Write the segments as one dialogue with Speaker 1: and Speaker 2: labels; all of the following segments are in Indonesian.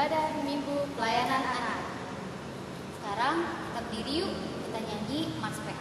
Speaker 1: ibadah Minggu Pelayanan Anak. Sekarang kita berdiri yuk, kita nyanyi Mars PA.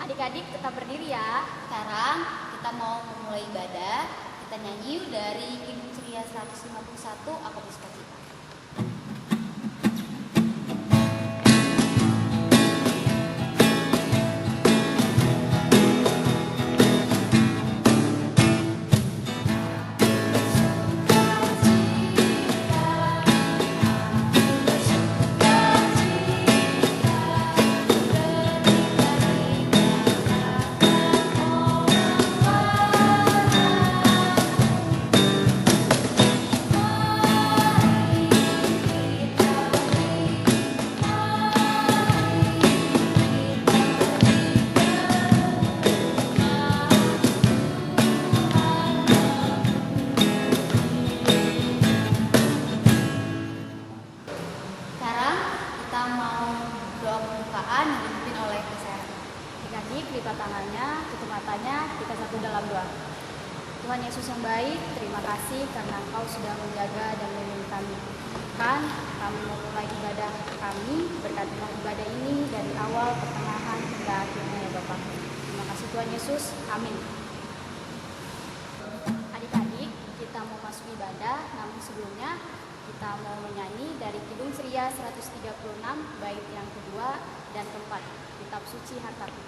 Speaker 1: Adik-adik tetap berdiri ya. Sekarang kita mau memulai ibadah. Kita nyanyi dari Kidung Ceria 151 Aku Bersuka-Cita. Lipat tangannya, tutup matanya, kita satu dalam doa. Tuhan Yesus yang baik, terima kasih karena Engkau sudah menjaga dan melindungi kami. Kan, kami memulai ibadah kami, berkatilah ibadah ini dari awal, pertengahan, hingga akhirnya ya Bapak. Terima kasih Tuhan Yesus, amin. Adik-adik, kita mau masuk ibadah, namun sebelumnya kita mau menyanyi dari Kidung Ceria 136, bait yang kedua dan keempat, Kitab Suci Hartaku.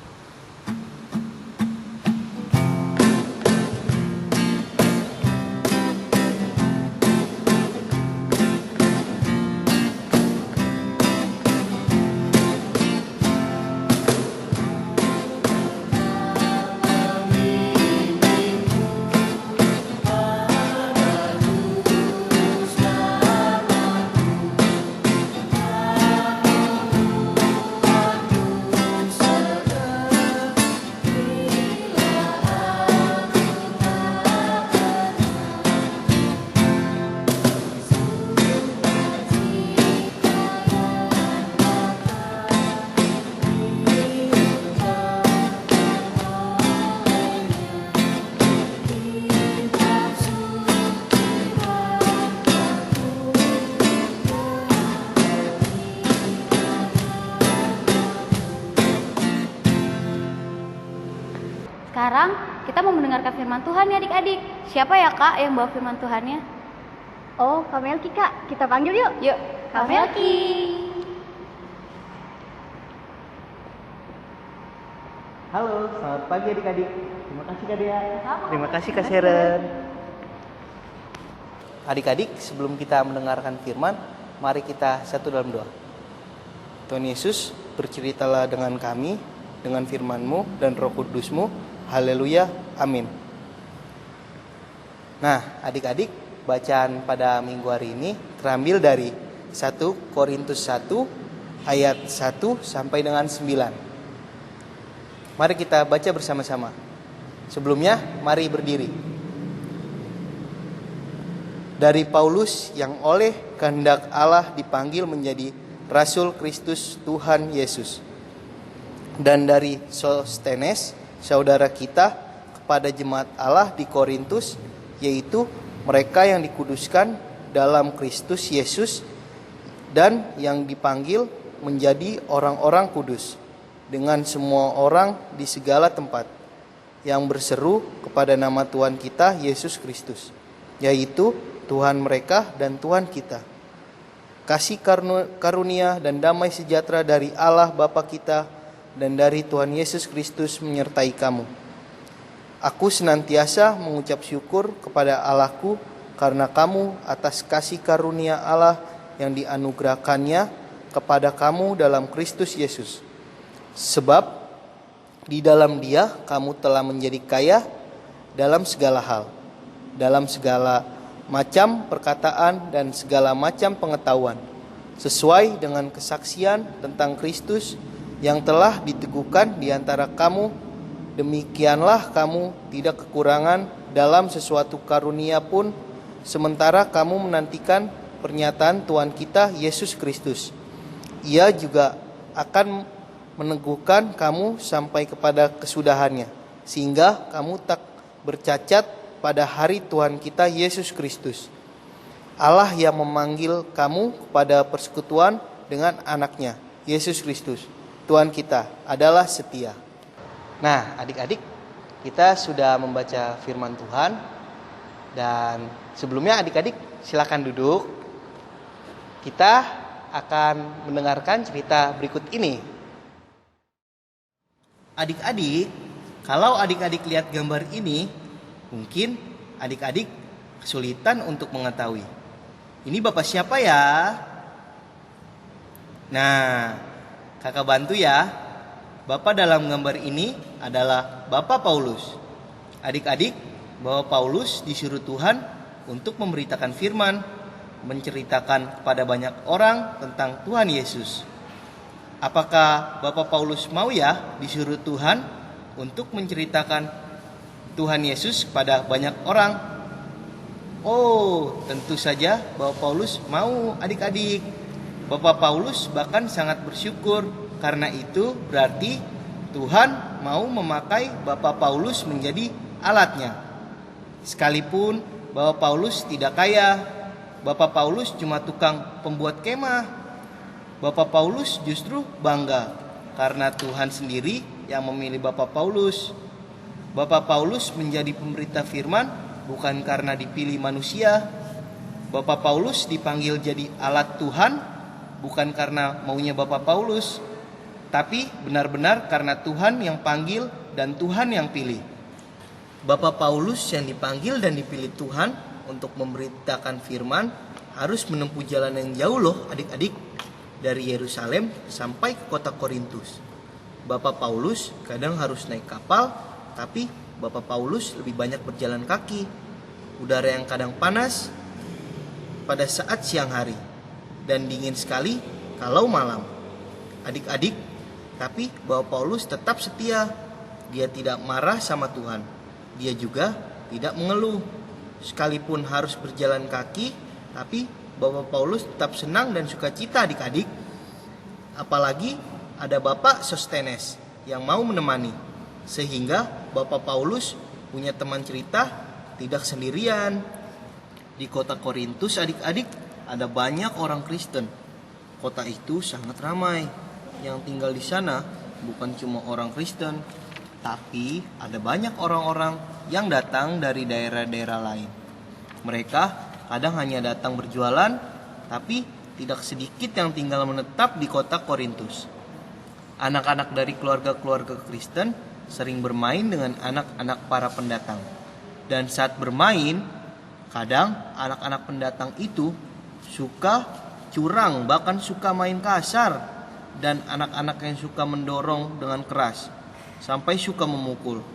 Speaker 1: Sekarang kita mau mendengarkan firman Tuhan ya adik-adik. Siapa ya Kak yang bawa firman Tuhannya?
Speaker 2: Oh, Kak Melki Kak. Kita panggil yuk.
Speaker 1: Yuk, Kak Melki.
Speaker 3: Halo, selamat pagi adik-adik. Terima kasih Kak Dea.
Speaker 2: Sama.
Speaker 3: Terima kasih Kak Sharon. Adik-adik, sebelum kita mendengarkan firman, mari kita satu dalam doa. Tuhan Yesus, berceritalah dengan kami, dengan firman-Mu dan Roh Kudus-Mu. Haleluya, amin. Nah, adik-adik, bacaan pada minggu hari ini terambil dari 1 Korintus 1 ayat 1 sampai dengan 9. Mari kita baca bersama-sama. Sebelumnya, mari berdiri. Dari Paulus yang oleh kehendak Allah dipanggil menjadi Rasul Kristus Tuhan Yesus. Dan dari Sostenes, saudara kita, kepada jemaat Allah di Korintus, yaitu mereka yang dikuduskan dalam Kristus Yesus dan yang dipanggil menjadi orang-orang kudus, dengan semua orang di segala tempat yang berseru kepada nama Tuhan kita Yesus Kristus, yaitu Tuhan mereka dan Tuhan kita. Kasih karunia dan damai sejahtera dari Allah Bapa kita dan dari Tuhan Yesus Kristus menyertai kamu. Aku senantiasa mengucap syukur kepada Allahku karena kamu atas kasih karunia Allah yang dianugerahkannya kepada kamu dalam Kristus Yesus. Sebab di dalam Dia kamu telah menjadi kaya dalam segala hal, dalam segala macam perkataan dan segala macam pengetahuan, sesuai dengan kesaksian tentang Kristus yang telah diteguhkan di antara kamu. Demikianlah kamu tidak kekurangan dalam sesuatu karunia pun, sementara kamu menantikan pernyataan Tuhan kita Yesus Kristus. Ia juga akan meneguhkan kamu sampai kepada kesudahannya, sehingga kamu tak bercacat pada hari Tuhan kita Yesus Kristus. Allah yang memanggil kamu kepada persekutuan dengan anaknya, Yesus Kristus, Tuhan kita, adalah setia. Nah, adik-adik, kita sudah membaca firman Tuhan. Dan sebelumnya adik-adik silakan duduk. Kita akan mendengarkan cerita berikut ini. Adik-adik, kalau adik-adik lihat gambar ini, mungkin adik-adik kesulitan untuk mengetahui. Ini Bapak siapa ya? Nah, kakak bantu ya. Bapak dalam gambar ini adalah Bapak Paulus. Adik-adik, Bapak Paulus disuruh Tuhan untuk memberitakan firman, menceritakan kepada banyak orang tentang Tuhan Yesus. Apakah Bapak Paulus mau ya disuruh Tuhan untuk menceritakan Tuhan Yesus kepada banyak orang? Oh, tentu saja Bapak Paulus mau adik-adik. Bapak Paulus bahkan sangat bersyukur, karena itu berarti Tuhan mau memakai Bapak Paulus menjadi alatnya. Sekalipun Bapak Paulus tidak kaya, Bapak Paulus cuma tukang pembuat kemah, Bapak Paulus justru bangga karena Tuhan sendiri yang memilih Bapak Paulus. Bapak Paulus menjadi pemberita firman bukan karena dipilih manusia. Bapak Paulus dipanggil jadi alat Tuhan bukan karena maunya Bapak Paulus, tapi benar-benar karena Tuhan yang panggil dan Tuhan yang pilih. Bapak Paulus yang dipanggil dan dipilih Tuhan untuk memberitakan firman harus menempuh jalan yang jauh loh adik-adik, dari Yerusalem sampai ke kota Korintus. Bapak Paulus kadang harus naik kapal, tapi Bapak Paulus lebih banyak berjalan kaki. Udara yang kadang panas pada saat siang hari dan dingin sekali kalau malam. Adik-adik, tapi Bapak Paulus tetap setia. Dia tidak marah sama Tuhan. Dia juga tidak mengeluh. Sekalipun harus berjalan kaki, tapi Bapak Paulus tetap senang dan sukacita adik-adik. Apalagi ada Bapak Sostenes yang mau menemani. Sehingga Bapak Paulus punya teman cerita, tidak sendirian. Di kota Korintus adik-adik ada banyak orang Kristen. Kota itu sangat ramai. Yang tinggal di sana bukan cuma orang Kristen, tapi ada banyak orang-orang yang datang dari daerah-daerah lain. Mereka kadang hanya datang berjualan, tapi tidak sedikit yang tinggal menetap di kota Korintus. Anak-anak dari keluarga-keluarga Kristen sering bermain dengan anak-anak para pendatang. Dan saat bermain, kadang anak-anak pendatang itu suka curang, bahkan suka main kasar. Dan anak-anak yang suka mendorong dengan keras, sampai suka memukul.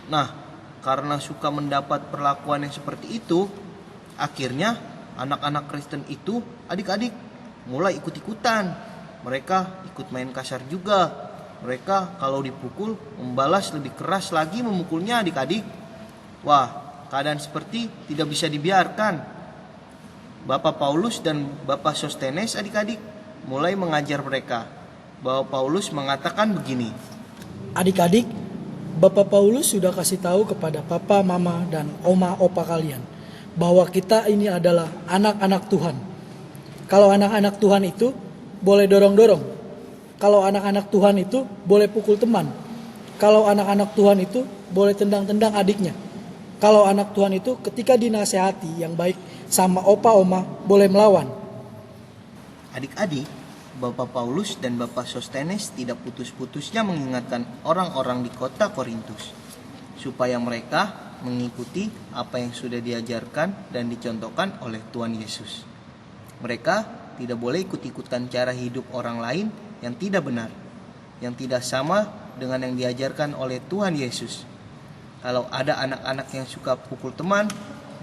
Speaker 3: Nah, karena suka mendapat perlakuan yang seperti itu, akhirnya anak-anak Kristen itu, adik-adik, mulai ikut-ikutan. Mereka ikut main kasar juga. Mereka kalau dipukul membalas lebih keras lagi memukulnya, adik-adik. Wah, keadaan seperti tidak bisa dibiarkan. Bapak Paulus dan Bapak Sostenes, adik-adik, mulai mengajar mereka. Bahwa Paulus mengatakan begini.
Speaker 4: Adik-adik, Bapak Paulus sudah kasih tahu kepada papa, mama, dan oma, opa kalian bahwa kita ini adalah anak-anak Tuhan. Kalau anak-anak Tuhan itu boleh dorong-dorong. Kalau anak-anak Tuhan itu boleh pukul teman. Kalau anak-anak Tuhan itu boleh tendang-tendang adiknya. Kalau anak Tuhan itu ketika dinasehati yang baik sama opa, oma, boleh melawan.
Speaker 3: Adik-adik, Bapak Paulus dan Bapak Sostenes tidak putus-putusnya mengingatkan orang-orang di kota Korintus supaya mereka mengikuti apa yang sudah diajarkan dan dicontohkan oleh Tuhan Yesus. Mereka tidak boleh ikut-ikutan cara hidup orang lain yang tidak benar, yang tidak sama dengan yang diajarkan oleh Tuhan Yesus. Kalau ada anak-anak yang suka pukul teman,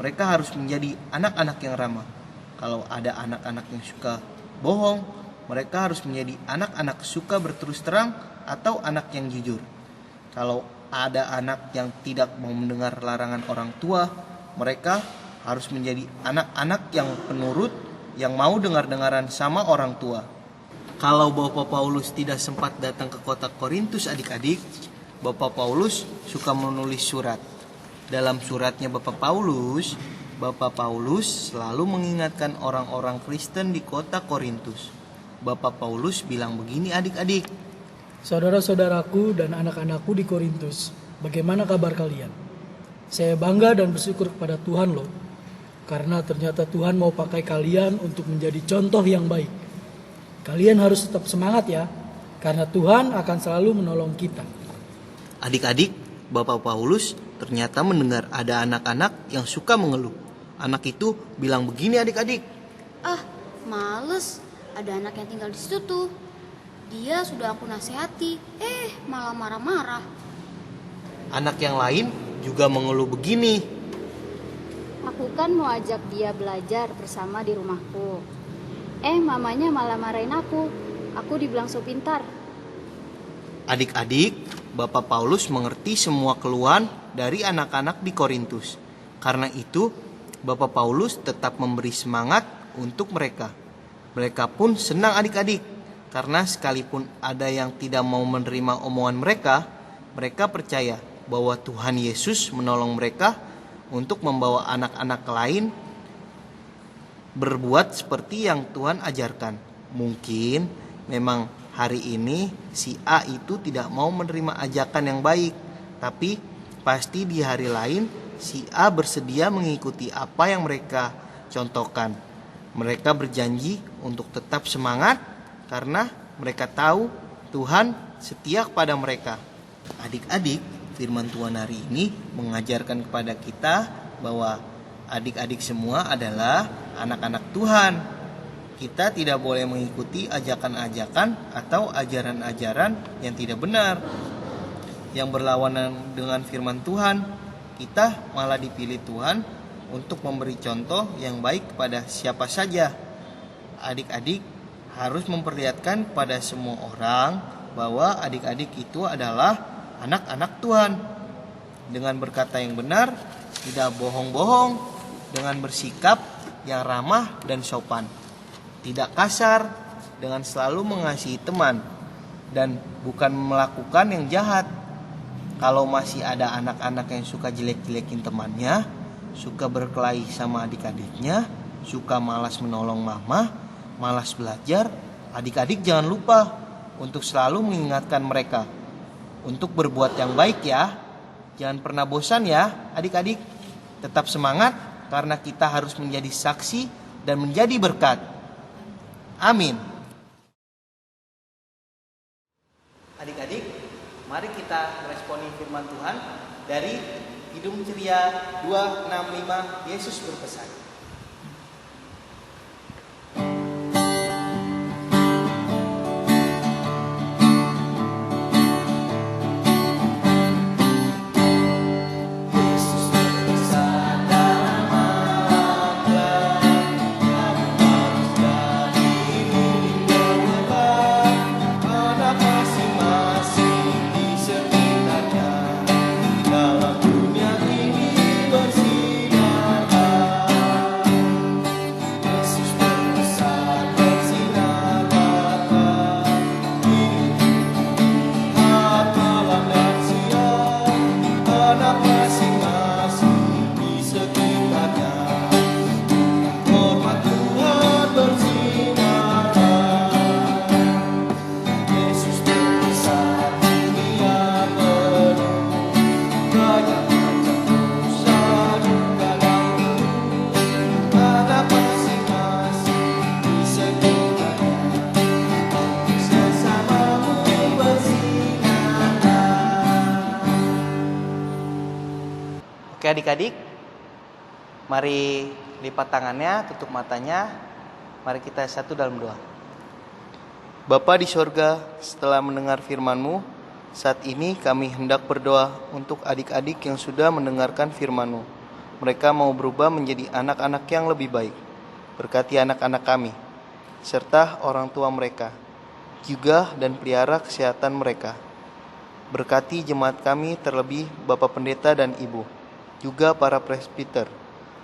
Speaker 3: mereka harus menjadi anak-anak yang ramah. Kalau ada anak-anak yang suka bohong, mereka harus menjadi anak-anak suka berterus terang atau anak yang jujur. Kalau ada anak yang tidak mau mendengar larangan orang tua, mereka harus menjadi anak-anak yang penurut, yang mau dengar-dengaran sama orang tua. Kalau Bapak Paulus tidak sempat datang ke kota Korintus, adik-adik, Bapak Paulus suka menulis surat. Dalam suratnya Bapak Paulus selalu mengingatkan orang-orang Kristen di kota Korintus. Bapak Paulus bilang begini, adik-adik.
Speaker 4: Saudara-saudaraku dan anak-anakku di Korintus, bagaimana kabar kalian? Saya bangga dan bersyukur kepada Tuhan loh. Karena ternyata Tuhan mau pakai kalian untuk menjadi contoh yang baik. Kalian harus tetap semangat ya, karena Tuhan akan selalu menolong kita.
Speaker 3: Adik-adik, Bapak Paulus ternyata mendengar ada anak-anak yang suka mengeluh. Anak itu bilang begini, adik-adik.
Speaker 1: Ah, males. Ada anak yang tinggal di situ tuh. Dia sudah aku nasihati, malah marah-marah.
Speaker 3: Anak yang lain juga mengeluh begini.
Speaker 2: Aku kan mau ajak dia belajar bersama di rumahku. Mamanya malah marahin aku. Aku dibilang so pintar.
Speaker 3: Adik-adik, Bapak Paulus mengerti semua keluhan dari anak-anak di Korintus. Karena itu, Bapak Paulus tetap memberi semangat untuk mereka. Mereka pun senang, adik-adik, karena sekalipun ada yang tidak mau menerima omongan mereka, mereka percaya bahwa Tuhan Yesus menolong mereka untuk membawa anak-anak lain berbuat seperti yang Tuhan ajarkan. Mungkin memang hari ini si A itu tidak mau menerima ajakan yang baik, tapi pasti di hari lain si A bersedia mengikuti apa yang mereka contohkan. Mereka berjanji untuk tetap semangat karena mereka tahu Tuhan setia kepada mereka. Adik-adik, firman Tuhan hari ini mengajarkan kepada kita bahwa adik-adik semua adalah anak-anak Tuhan. Kita tidak boleh mengikuti ajakan-ajakan atau ajaran-ajaran yang tidak benar, yang berlawanan dengan firman Tuhan. Kita malah dipilih Tuhan untuk memberi contoh yang baik kepada siapa saja. Adik-adik harus memperlihatkan pada semua orang bahwa adik-adik itu adalah anak-anak Tuhan. Dengan berkata yang benar, tidak bohong-bohong, dengan bersikap yang ramah dan sopan, tidak kasar, dengan selalu mengasihi teman, dan bukan melakukan yang jahat. Kalau masih ada anak-anak yang suka jelek-jelekin temannya, suka berkelahi sama adik-adiknya, suka malas menolong mama, malas belajar, adik-adik jangan lupa untuk selalu mengingatkan mereka untuk berbuat yang baik ya. Jangan pernah bosan ya adik-adik. Tetap semangat karena kita harus menjadi saksi dan menjadi berkat. Amin. Adik-adik, Mari kita meresponi firman Tuhan dari Kidung Ceria 265, Yesus berpesan. Oke adik-adik, mari lipat tangannya, tutup matanya. Mari kita satu dalam doa. Bapa di sorga, setelah mendengar firman-Mu, saat ini kami hendak berdoa untuk adik-adik yang sudah mendengarkan firman-Mu. Mereka mau berubah menjadi anak-anak yang lebih baik. Berkati anak-anak kami, serta orang tua mereka, juga dan pelihara kesehatan mereka. Berkati jemaat kami, terlebih Bapak Pendeta dan Ibu, juga para presbiter.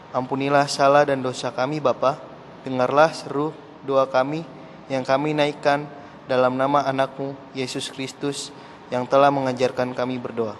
Speaker 3: Ampunilah salah dan dosa kami Bapa. Dengarlah seru doa kami yang kami naikkan dalam nama anak-Mu Yesus Kristus yang telah mengajarkan kami berdoa.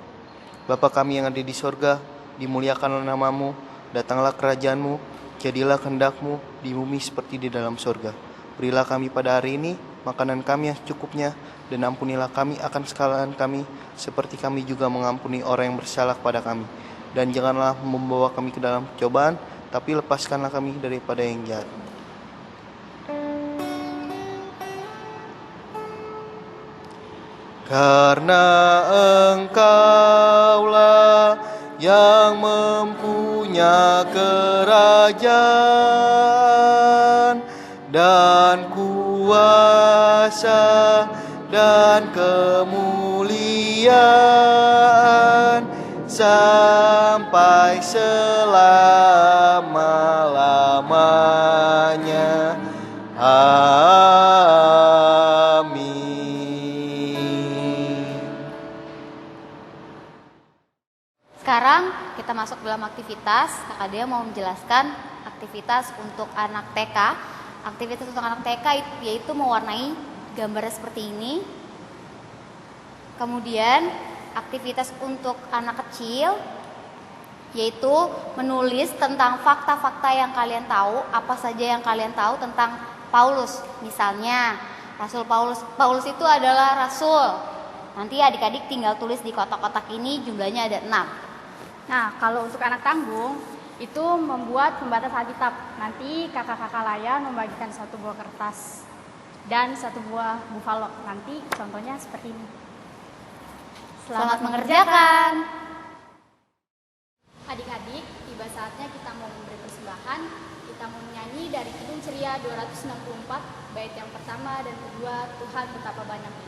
Speaker 3: Bapa kami yang ada di sorga, dimuliakanlah nama-Mu, datanglah kerajaan-Mu, jadilah kehendak-Mu di bumi seperti di dalam sorga. Berilah kami pada hari ini makanan kami yang secukupnya, dan ampunilah kami akan kesalahan kami seperti kami juga mengampuni orang yang bersalah kepada kami. Dan janganlah membawa kami ke dalam cobaan, tapi lepaskanlah kami daripada yang jahat. Karena Engkaulah yang mempunyai kerajaan dan kuasa dan kemuliaan sampai selama-lamanya. Amin.
Speaker 2: Sekarang kita masuk dalam aktivitas. Kakak Dea mau menjelaskan aktivitas untuk anak TK. Aktivitas untuk anak TK yaitu mewarnai gambar seperti ini. Kemudian aktivitas untuk anak kecil yaitu menulis tentang fakta-fakta yang kalian tahu, apa saja yang kalian tahu tentang Paulus. Misalnya, Rasul Paulus itu adalah rasul. Nanti adik-adik tinggal tulis di kotak-kotak ini, jumlahnya ada 6.
Speaker 1: Nah, kalau untuk anak tanggung itu membuat pembatas Alkitab. Nanti kakak-kakak layan membagikan satu buah kertas dan satu buah buffalo. Nanti contohnya seperti ini.
Speaker 2: Selamat mengerjakan.
Speaker 1: Adik-adik, tiba saatnya kita mau memberi persembahan. Kita mau menyanyi dari Kidung Ceria 264, bait yang pertama dan kedua, Tuhan betapa banyaknya.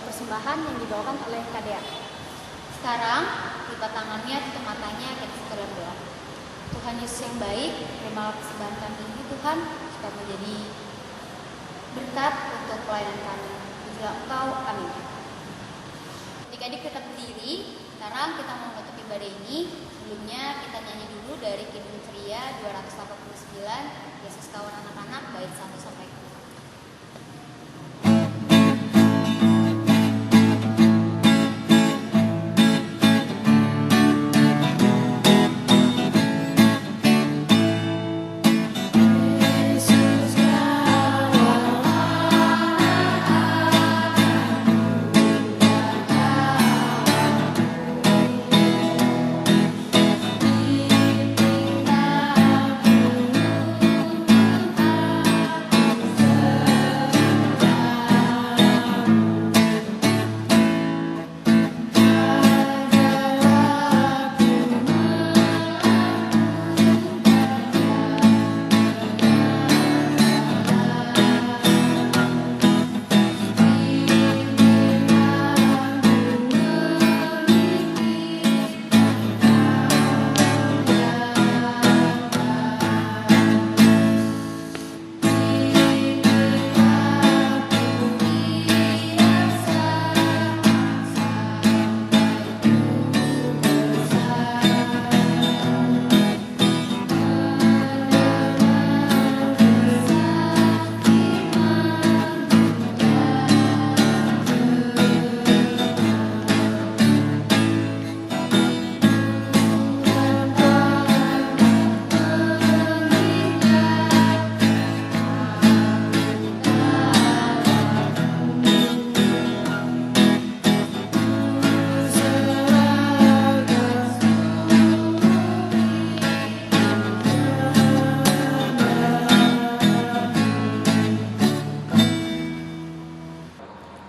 Speaker 1: persembahan yang dibawakan oleh Kadea.
Speaker 2: Sekarang lipat tangannya, tutup matanya, kita satu dalam doa. Tuhan Yesus yang baik, terimalah persembahan kami ini Tuhan, supaya menjadi berkat untuk pelayanan kami. Biarlah Engkau, amin. Adik-adik tetap berdiri, sekarang kita mau menutup ibadah ini. Sebelumnya kita nyanyi dulu dari Kidung Ceria 289, Yesus kawan anak-anak, bait 1 sampai 2.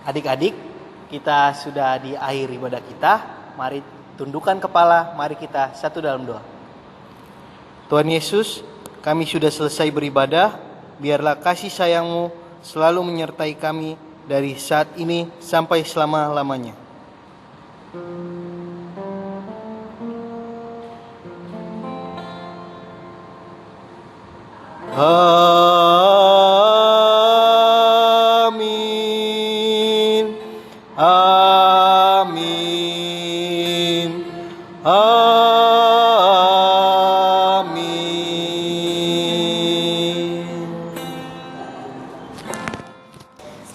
Speaker 3: Adik-adik, kita sudah di akhir ibadah kita. Mari tundukkan kepala, mari kita satu dalam doa. Tuhan Yesus, kami sudah selesai beribadah. Biarlah kasih sayang-Mu selalu menyertai kami dari saat ini sampai selama-lamanya. Amin. Amin. Amin.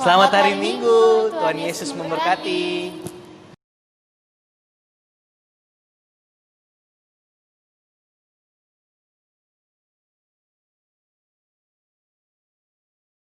Speaker 3: Selamat hari Minggu. Tuhan Yesus memberkati.